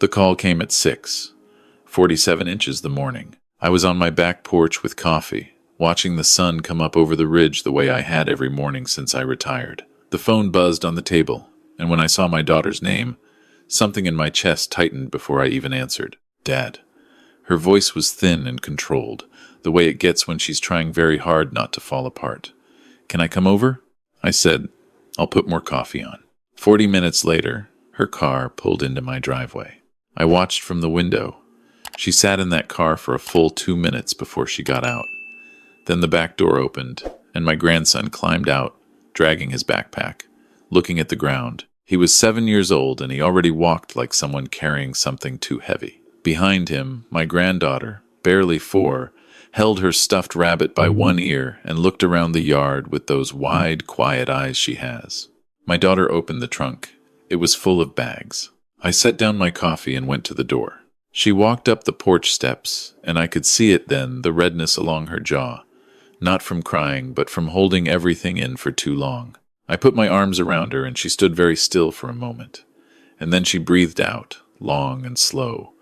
The call came at 6:47 the morning. I was on my back porch with coffee, watching the sun come up over the ridge the way I had every morning since I retired. The phone buzzed on the table, and when I saw my daughter's name, something in my chest tightened before I even answered. Dad. Her voice was thin and controlled, the way it gets when she's trying very hard not to fall apart. Can I come over? I said, I'll put more coffee on. 40 minutes later, her car pulled into my driveway. I watched from the window. She sat in that car for a full 2 minutes before she got out. Then the back door opened, and my grandson climbed out, dragging his backpack, looking at the ground. He was 7 years old, and he already walked like someone carrying something too heavy. Behind him, my granddaughter, barely 4, held her stuffed rabbit by one ear and looked around the yard with those wide, quiet eyes she has. My daughter opened the trunk. It was full of bags. I set down my coffee and went to the door. She walked up the porch steps, and I could see it then, the redness along her jaw, not from crying, but from holding everything in for too long. I put my arms around her, and she stood very still for a moment. And then she breathed out, long and slow,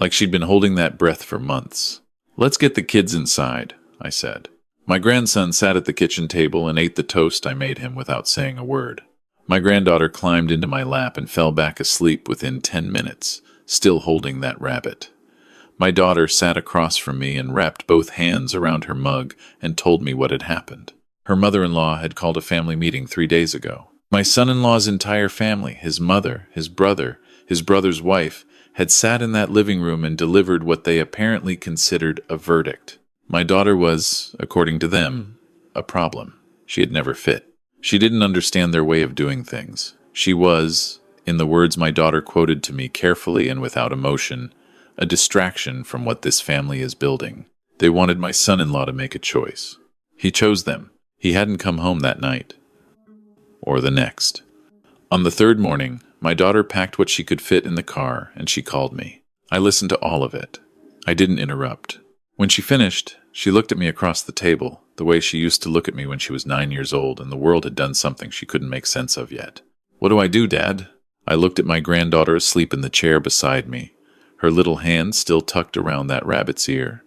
like she'd been holding that breath for months. Let's get the kids inside, I said. My grandson sat at the kitchen table and ate the toast I made him without saying a word. My granddaughter climbed into my lap and fell back asleep within 10 minutes, still holding that rabbit. My daughter sat across from me and wrapped both hands around her mug and told me what had happened. Her mother-in-law had called a family meeting 3 days ago. My son-in-law's entire family, his mother, his brother, his brother's wife, had sat in that living room and delivered what they apparently considered a verdict. My daughter was, according to them, a problem. She had never fit. She didn't understand their way of doing things. She was, in the words my daughter quoted to me carefully and without emotion, a distraction from what this family is building. They wanted my son-in-law to make a choice. He chose them. He hadn't come home that night. Or the next. On the third morning, my daughter packed what she could fit in the car, and she called me. I listened to all of it. I didn't interrupt. When she finished, she looked at me across the table, the way she used to look at me when she was 9 years old and the world had done something she couldn't make sense of yet. What do I do, Dad? I looked at my granddaughter asleep in the chair beside me, her little hand still tucked around that rabbit's ear.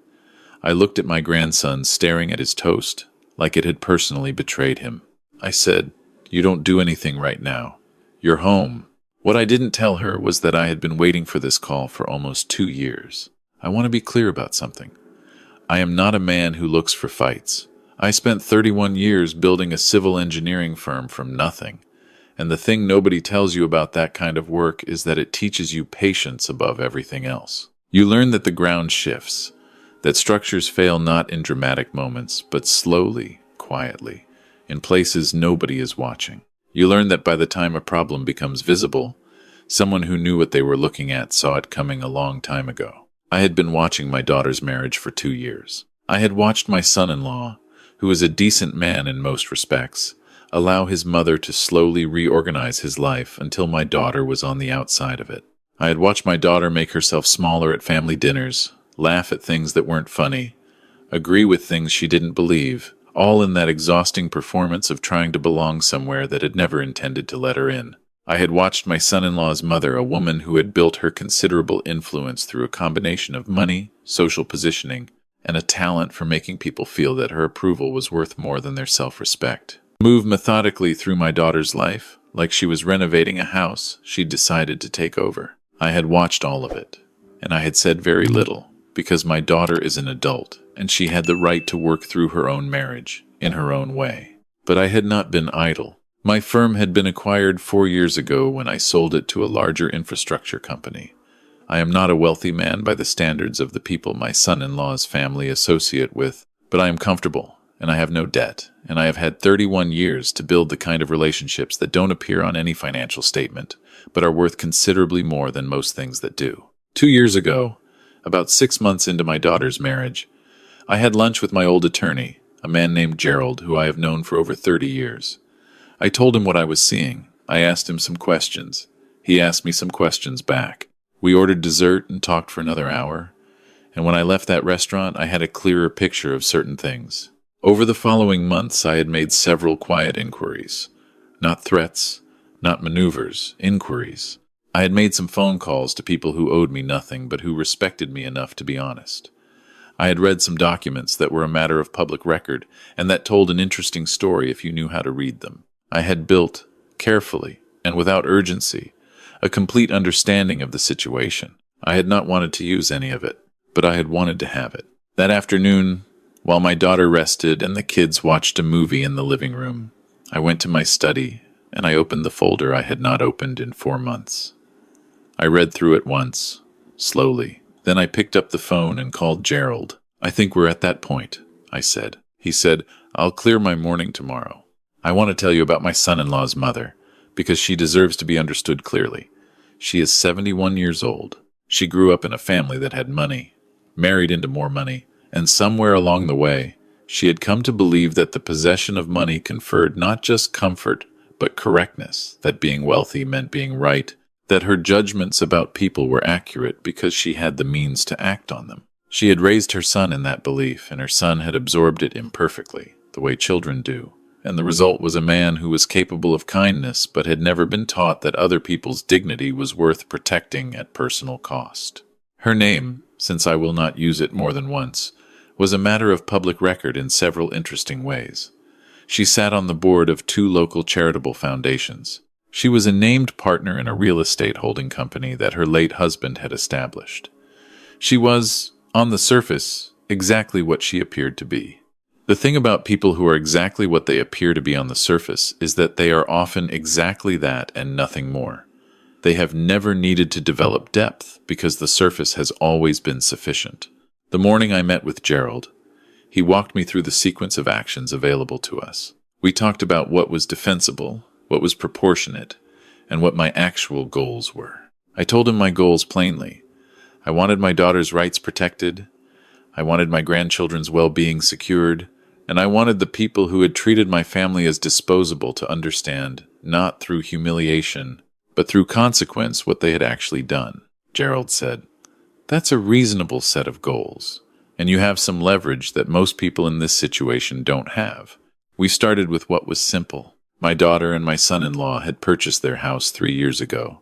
I looked at my grandson staring at his toast, like it had personally betrayed him. I said, You don't do anything right now. You're home. What I didn't tell her was that I had been waiting for this call for almost 2 years. I want to be clear about something. I am not a man who looks for fights. I spent 31 years building a civil engineering firm from nothing. And the thing nobody tells you about that kind of work is that it teaches you patience above everything else. You learn that the ground shifts, that structures fail not in dramatic moments, but slowly, quietly, in places nobody is watching. You learn that by the time a problem becomes visible, someone who knew what they were looking at saw it coming a long time ago. I had been watching my daughter's marriage for 2 years. I had watched my son-in-law, who is a decent man in most respects, allow his mother to slowly reorganize his life until my daughter was on the outside of it. I had watched my daughter make herself smaller at family dinners, laugh at things that weren't funny, agree with things she didn't believe, all in that exhausting performance of trying to belong somewhere that had never intended to let her in. I had watched my son-in-law's mother, a woman who had built her considerable influence through a combination of money, social positioning, and a talent for making people feel that her approval was worth more than their self-respect, move methodically through my daughter's life, like she was renovating a house she'd decided to take over. I had watched all of it, and I had said very little, because my daughter is an adult, and she had the right to work through her own marriage, in her own way. But I had not been idle. My firm had been acquired 4 years ago when I sold it to a larger infrastructure company. I am not a wealthy man by the standards of the people my son-in-law's family associate with, but I am comfortable, and I have no debt, and I have had 31 years to build the kind of relationships that don't appear on any financial statement, but are worth considerably more than most things that do. 2 years ago, about 6 months into my daughter's marriage, I had lunch with my old attorney, a man named Gerald, who I have known for over 30 years. I told him what I was seeing. I asked him some questions. He asked me some questions back. We ordered dessert and talked for another hour, and when I left that restaurant, I had a clearer picture of certain things. Over the following months, I had made several quiet inquiries. Not threats, not maneuvers, inquiries. I had made some phone calls to people who owed me nothing but who respected me enough to be honest. I had read some documents that were a matter of public record and that told an interesting story if you knew how to read them. I had built, carefully and without urgency, a complete understanding of the situation. I had not wanted to use any of it, but I had wanted to have it. That afternoon, while my daughter rested and the kids watched a movie in the living room, I went to my study and I opened the folder I had not opened in 4 months. I read through it once, slowly. Then I picked up the phone and called Gerald. "I think we're at that point," I said. He said, "I'll clear my morning tomorrow. I want to tell you about my son-in-law's mother, because she deserves to be understood clearly. She is 71 years old. She grew up in a family that had money, married into more money, and somewhere along the way, she had come to believe that the possession of money conferred not just comfort, but correctness, that being wealthy meant being right, that her judgments about people were accurate because she had the means to act on them. She had raised her son in that belief, and her son had absorbed it imperfectly, the way children do. And the result was a man who was capable of kindness but had never been taught that other people's dignity was worth protecting at personal cost. Her name, since I will not use it more than once, was a matter of public record in several interesting ways. She sat on the board of 2 local charitable foundations. She was a named partner in a real estate holding company that her late husband had established. She was, on the surface, exactly what she appeared to be. The thing about people who are exactly what they appear to be on the surface is that they are often exactly that and nothing more. They have never needed to develop depth because the surface has always been sufficient. The morning I met with Gerald, he walked me through the sequence of actions available to us. We talked about what was defensible, what was proportionate, and what my actual goals were. I told him my goals plainly. I wanted my daughter's rights protected, I wanted my grandchildren's well-being secured, and I wanted the people who had treated my family as disposable to understand, not through humiliation, but through consequence, what they had actually done. Gerald said, "That's a reasonable set of goals, and you have some leverage that most people in this situation don't have." We started with what was simple. My daughter and my son-in-law had purchased their house 3 years ago.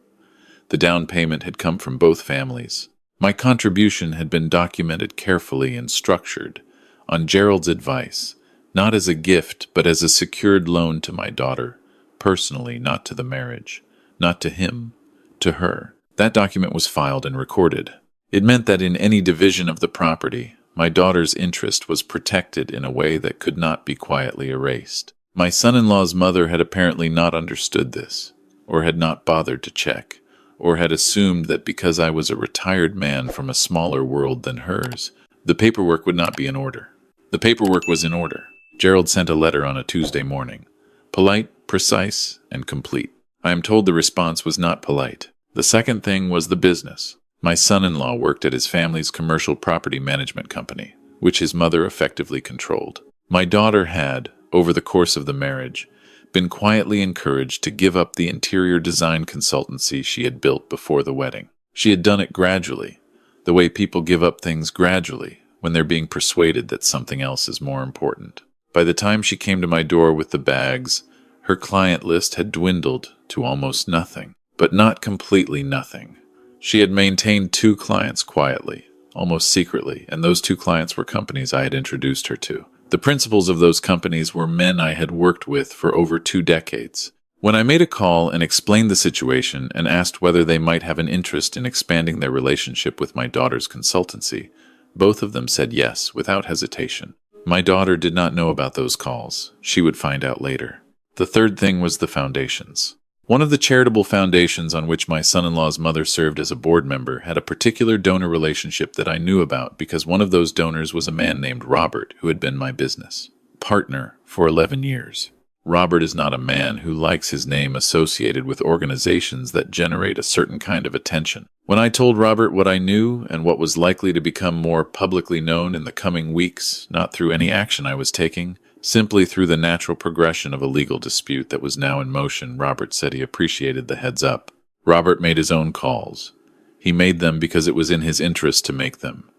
The down payment had come from both families. My contribution had been documented carefully and structured, on Gerald's advice, not as a gift but as a secured loan to my daughter, personally, not to the marriage, not to him, to her. That document was filed and recorded. It meant that in any division of the property, my daughter's interest was protected in a way that could not be quietly erased. My son-in-law's mother had apparently not understood this, or had not bothered to check, or had assumed that because I was a retired man from a smaller world than hers, the paperwork would not be in order. The paperwork was in order. Gerald sent a letter on a Tuesday morning. Polite, precise, and complete. I am told the response was not polite. The second thing was the business. My son-in-law worked at his family's commercial property management company, which his mother effectively controlled. My daughter had, over the course of the marriage, been quietly encouraged to give up the interior design consultancy she had built before the wedding. She had done it gradually, the way people give up things gradually when they're being persuaded that something else is more important. By the time she came to my door with the bags, her client list had dwindled to almost nothing, but not completely nothing. She had maintained 2 clients quietly, almost secretly, and those 2 clients were companies I had introduced her to. The principals of those companies were men I had worked with for over 2 decades. When I made a call and explained the situation and asked whether they might have an interest in expanding their relationship with my daughter's consultancy, both of them said yes, without hesitation. My daughter did not know about those calls. She would find out later. The third thing was the foundations. One of the charitable foundations on which my son-in-law's mother served as a board member had a particular donor relationship that I knew about because one of those donors was a man named Robert who had been my business partner for 11 years. Robert is not a man who likes his name associated with organizations that generate a certain kind of attention. When I told Robert what I knew and what was likely to become more publicly known in the coming weeks, not through any action I was taking, simply through the natural progression of a legal dispute that was now in motion, Robert said he appreciated the heads up. Robert made his own calls. He made them because it was in his interest to make them,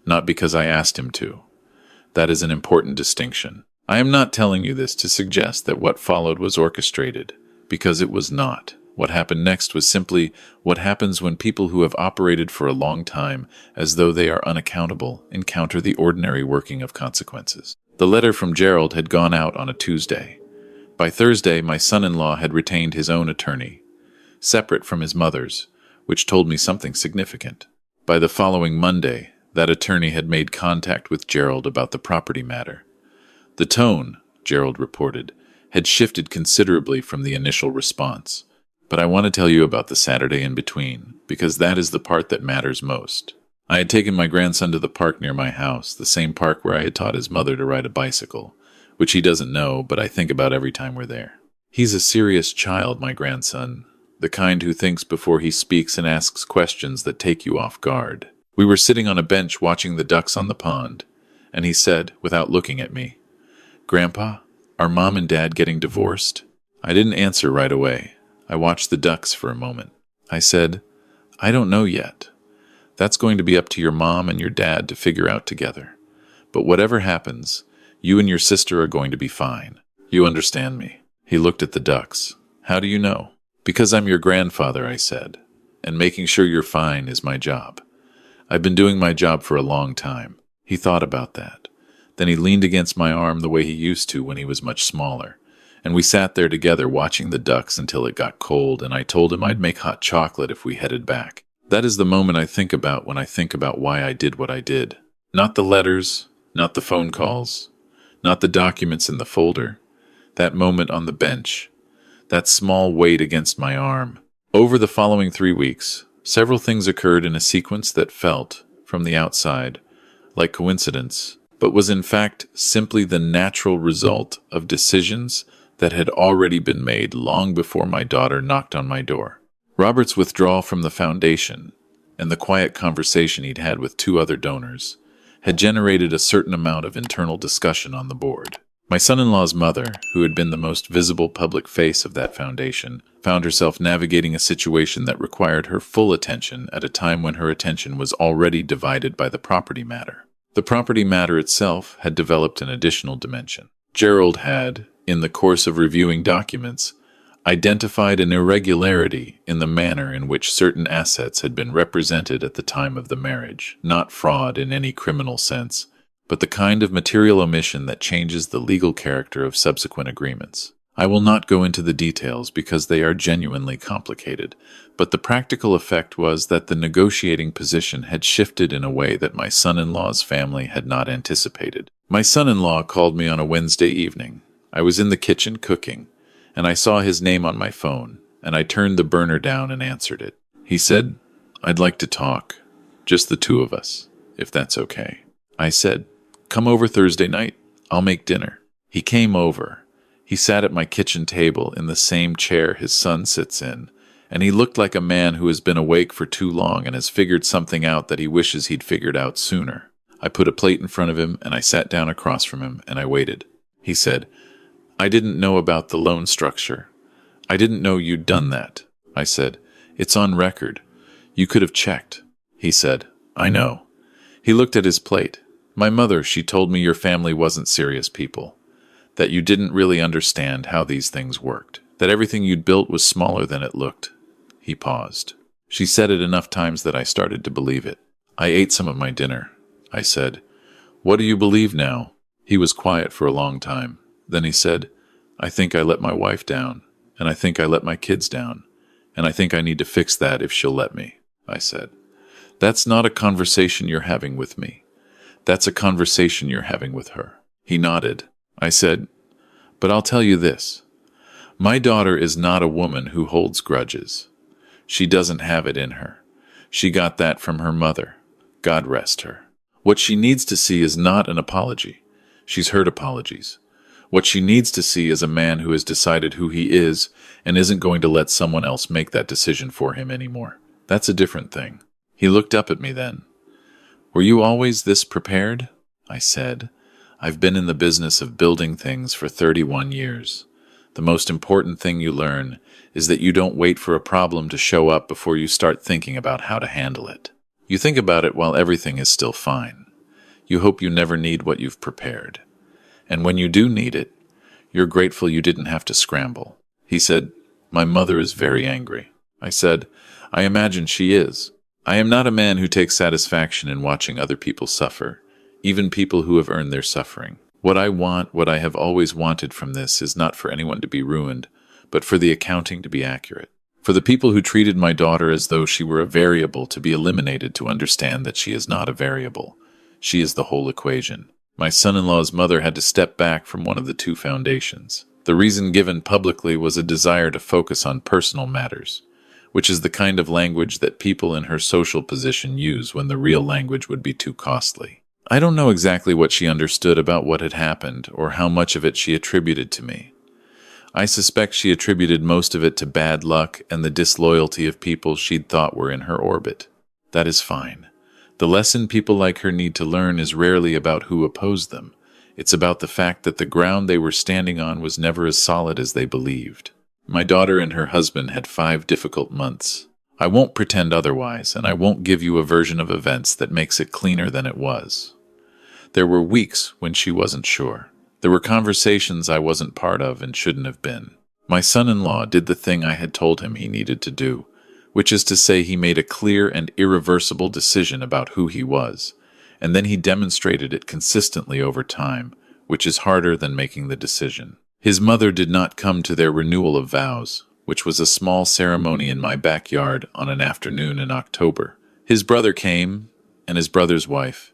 not because I asked him to. That is an important distinction. I am not telling you this to suggest that what followed was orchestrated, because it was not. What happened next was simply what happens when people who have operated for a long time as though they are unaccountable encounter the ordinary working of consequences. The letter from Gerald had gone out on a Tuesday. By Thursday, my son-in-law had retained his own attorney, separate from his mother's, which told me something significant. By the following Monday, that attorney had made contact with Gerald about the property matter. The tone, Gerald reported, had shifted considerably from the initial response. But I want to tell you about the Saturday in between, because that is the part that matters most. I had taken my grandson to the park near my house, the same park where I had taught his mother to ride a bicycle, which he doesn't know, but I think about every time we're there. He's a serious child, my grandson, the kind who thinks before he speaks and asks questions that take you off guard. We were sitting on a bench watching the ducks on the pond, and he said, without looking at me, "Grandpa, are Mom and Dad getting divorced?" I didn't answer right away. I watched the ducks for a moment. I said, "I don't know yet. That's going to be up to your mom and your dad to figure out together. But whatever happens, you and your sister are going to be fine. You understand me?" He looked at the ducks. "How do you know?" "Because I'm your grandfather," I said, "and making sure you're fine is my job. I've been doing my job for a long time." He thought about that. Then he leaned against my arm the way he used to when he was much smaller, and we sat there together watching the ducks until it got cold, and I told him I'd make hot chocolate if we headed back. That is the moment I think about when I think about why I did what I did. Not the letters, not the phone calls, not the documents in the folder. That moment on the bench, that small weight against my arm. Over the following 3 weeks, several things occurred in a sequence that felt, from the outside, like coincidence, but was in fact simply the natural result of decisions that had already been made long before my daughter knocked on my door. Robert's withdrawal from the foundation, and the quiet conversation he'd had with 2 other donors, had generated a certain amount of internal discussion on the board. My son-in-law's mother, who had been the most visible public face of that foundation, found herself navigating a situation that required her full attention at a time when her attention was already divided by the property matter. The property matter itself had developed an additional dimension. Gerald had, in the course of reviewing documents, identified an irregularity in the manner in which certain assets had been represented at the time of the marriage, not fraud in any criminal sense, but the kind of material omission that changes the legal character of subsequent agreements. I will not go into the details because they are genuinely complicated, but the practical effect was that the negotiating position had shifted in a way that my son-in-law's family had not anticipated. My son-in-law called me on a Wednesday evening. I was in the kitchen cooking, and I saw his name on my phone, and I turned the burner down and answered it. He said, "I'd like to talk, just the 2 of us, if that's okay." I said, "Come over Thursday night. I'll make dinner." He came over. He sat at my kitchen table in the same chair his son sits in, and he looked like a man who has been awake for too long and has figured something out that he wishes he'd figured out sooner. I put a plate in front of him, and I sat down across from him, and I waited. He said, "I didn't know about the loan structure. I didn't know you'd done that." I said, "It's on record. You could have checked." He said, "I know." He looked at his plate. "My mother, she told me your family wasn't serious people, that you didn't really understand how these things worked, that everything you'd built was smaller than it looked." He paused. She said it enough times that I started to believe it. I ate some of my dinner. I said, "What do you believe now?" He was quiet for a long time. Then he said, "I think I let my wife down, and I think I let my kids down, and I think I need to fix that if she'll let me." I said, "That's not a conversation you're having with me. That's a conversation you're having with her." He nodded. I said, "But I'll tell you this. My daughter is not a woman who holds grudges. She doesn't have it in her. She got that from her mother. God rest her. What she needs to see is not an apology. She's heard apologies. What she needs to see is a man who has decided who he is and isn't going to let someone else make that decision for him anymore. That's a different thing." He looked up at me then. "Were you always this prepared?" I said, "I've been in the business of building things for 31 years. The most important thing you learn is that you don't wait for a problem to show up before you start thinking about how to handle it. You think about it while everything is still fine. You hope you never need what you've prepared. And when you do need it, you're grateful you didn't have to scramble." He said, My mother is very angry. I said, I imagine she is. I am not a man who takes satisfaction in watching other people suffer, even people who have earned their suffering. What I want, what I have always wanted from this, is not for anyone to be ruined, but for the accounting to be accurate. For the people who treated my daughter as though she were a variable to be eliminated to understand that she is not a variable. She is the whole equation. My son-in-law's mother had to step back from one of the two foundations. The reason given publicly was a desire to focus on personal matters, which is the kind of language that people in her social position use when the real language would be too costly. I don't know exactly what she understood about what had happened or how much of it she attributed to me. I suspect she attributed most of it to bad luck and the disloyalty of people she'd thought were in her orbit. That is fine. The lesson people like her need to learn is rarely about who opposed them. It's about the fact that the ground they were standing on was never as solid as they believed. My daughter and her husband had 5 difficult months. I won't pretend otherwise, and I won't give you a version of events that makes it cleaner than it was. There were weeks when she wasn't sure. There were conversations I wasn't part of and shouldn't have been. My son-in-law did the thing I had told him he needed to do, which is to say he made a clear and irreversible decision about who he was, and then he demonstrated it consistently over time, which is harder than making the decision. His mother did not come to their renewal of vows, which was a small ceremony in my backyard on an afternoon in October. His brother came, and his brother's wife,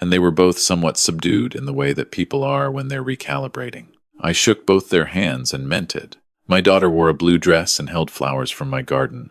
and they were both somewhat subdued in the way that people are when they're recalibrating. I shook both their hands and meant it. My daughter wore a blue dress and held flowers from my garden.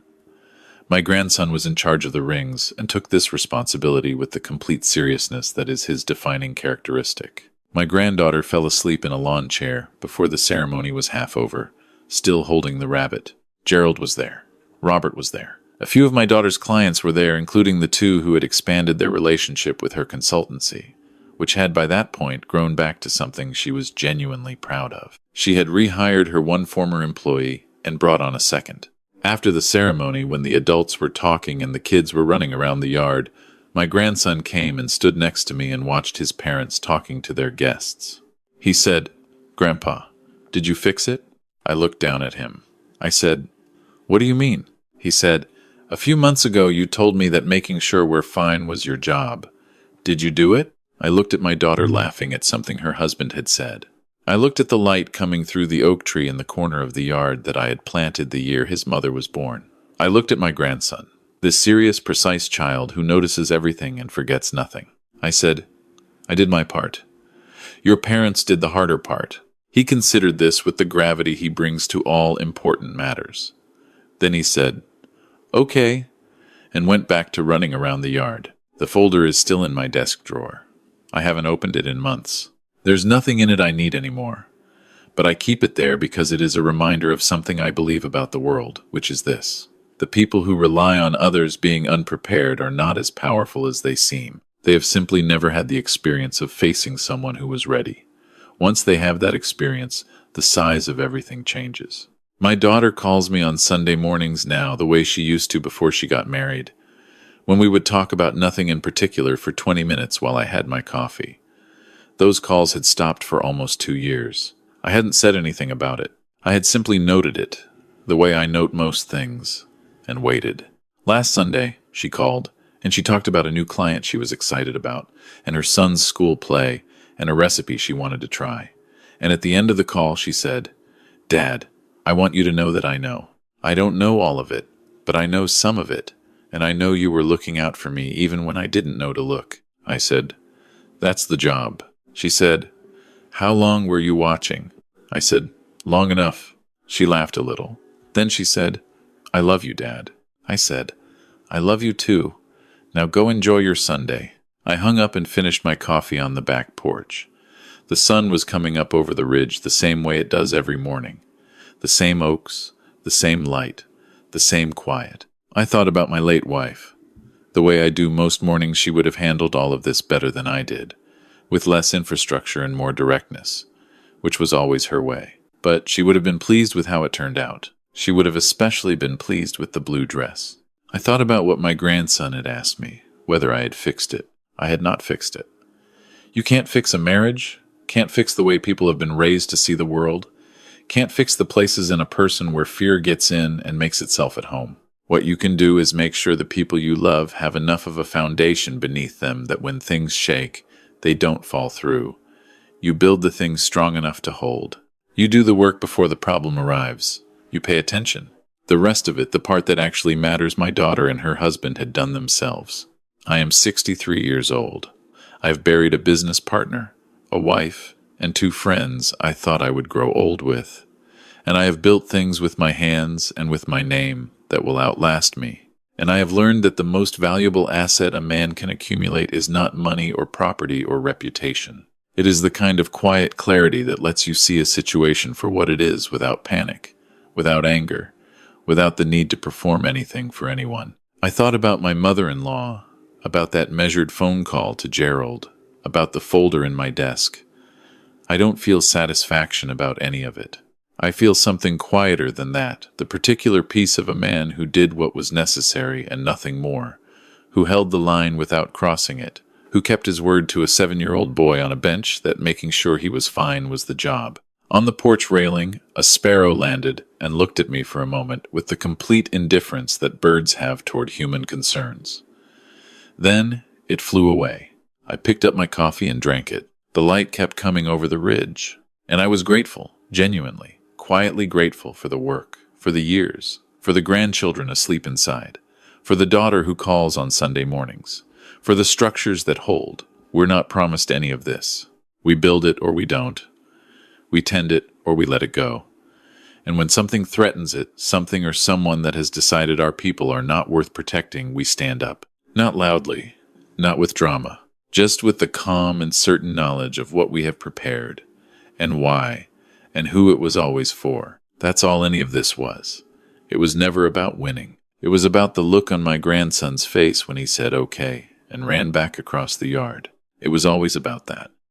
My grandson was in charge of the rings and took this responsibility with the complete seriousness that is his defining characteristic. My granddaughter fell asleep in a lawn chair before the ceremony was half over, still holding the rabbit. Gerald was there. Robert was there. A few of my daughter's clients were there, including the 2 who had expanded their relationship with her consultancy, which had by that point grown back to something she was genuinely proud of. She had rehired her one former employee and brought on a second. After the ceremony, when the adults were talking and the kids were running around the yard, my grandson came and stood next to me and watched his parents talking to their guests. He said, "Grandpa, did you fix it?" I looked down at him. I said, "What do you mean?" He said, "A few months ago you told me that making sure we're fine was your job. Did you do it?" I looked at my daughter laughing at something her husband had said. I looked at the light coming through the oak tree in the corner of the yard that I had planted the year his mother was born. I looked at my grandson, this serious, precise child who notices everything and forgets nothing. I said, "I did my part. Your parents did the harder part." He considered this with the gravity he brings to all important matters. Then he said, "Okay," and went back to running around the yard. The folder is still in my desk drawer. I haven't opened it in months. There's nothing in it I need anymore, but I keep it there because it is a reminder of something I believe about the world, which is this. The people who rely on others being unprepared are not as powerful as they seem. They have simply never had the experience of facing someone who was ready. Once they have that experience, the size of everything changes. My daughter calls me on Sunday mornings now the way she used to before she got married, when we would talk about nothing in particular for 20 minutes while I had my coffee. Those calls had stopped for almost 2 years. I hadn't said anything about it. I had simply noted it, the way I note most things, and waited. Last Sunday, she called, and she talked about a new client she was excited about, and her son's school play, and a recipe she wanted to try. And at the end of the call, she said, "Dad, I want you to know that I know. I don't know all of it, but I know some of it, and I know you were looking out for me even when I didn't know to look." I said, "That's the job." She said, "How long were you watching?" I said, "Long enough." She laughed a little. Then she said, "I love you, Dad." I said, "I love you too. Now go enjoy your Sunday." I hung up and finished my coffee on the back porch. The sun was coming up over the ridge the same way it does every morning. The same oaks, the same light, the same quiet. I thought about my late wife. The way I do most mornings, she would have handled all of this better than I did, with less infrastructure and more directness, which was always her way. But she would have been pleased with how it turned out. She would have especially been pleased with the blue dress. I thought about what my grandson had asked me, whether I had fixed it. I had not fixed it. You can't fix a marriage, can't fix the way people have been raised to see the world, Can't fix the places in a person where fear gets in and makes itself at home. What you can do is make sure the people you love have enough of a foundation beneath them that when things shake, they don't fall through. You build the things strong enough to hold. You do the work before the problem arrives. You pay attention. The rest of it, the part that actually matters, my daughter and her husband had done themselves. I am 63 years old. I have buried a business partner, a wife, and 2 friends I thought I would grow old with. And I have built things with my hands and with my name that will outlast me. And I have learned that the most valuable asset a man can accumulate is not money or property or reputation. It is the kind of quiet clarity that lets you see a situation for what it is without panic, without anger, without the need to perform anything for anyone. I thought about my mother-in-law, about that measured phone call to Gerald, about the folder in my desk. I don't feel satisfaction about any of it. I feel something quieter than that, the particular piece of a man who did what was necessary and nothing more, who held the line without crossing it, who kept his word to a 7-year-old boy on a bench that making sure he was fine was the job. On the porch railing, a sparrow landed and looked at me for a moment with the complete indifference that birds have toward human concerns. Then it flew away. I picked up my coffee and drank it. The light kept coming over the ridge, and I was grateful, genuinely, quietly grateful for the work, for the years, for the grandchildren asleep inside, for the daughter who calls on Sunday mornings, for the structures that hold. We're not promised any of this. We build it or we don't. We tend it or we let it go. And when something threatens it, something or someone that has decided our people are not worth protecting, we stand up. Not loudly, not with drama, just with the calm and certain knowledge of what we have prepared, and why, and who it was always for. That's all any of this was. It was never about winning. It was about the look on my grandson's face when he said okay and ran back across the yard. It was always about that.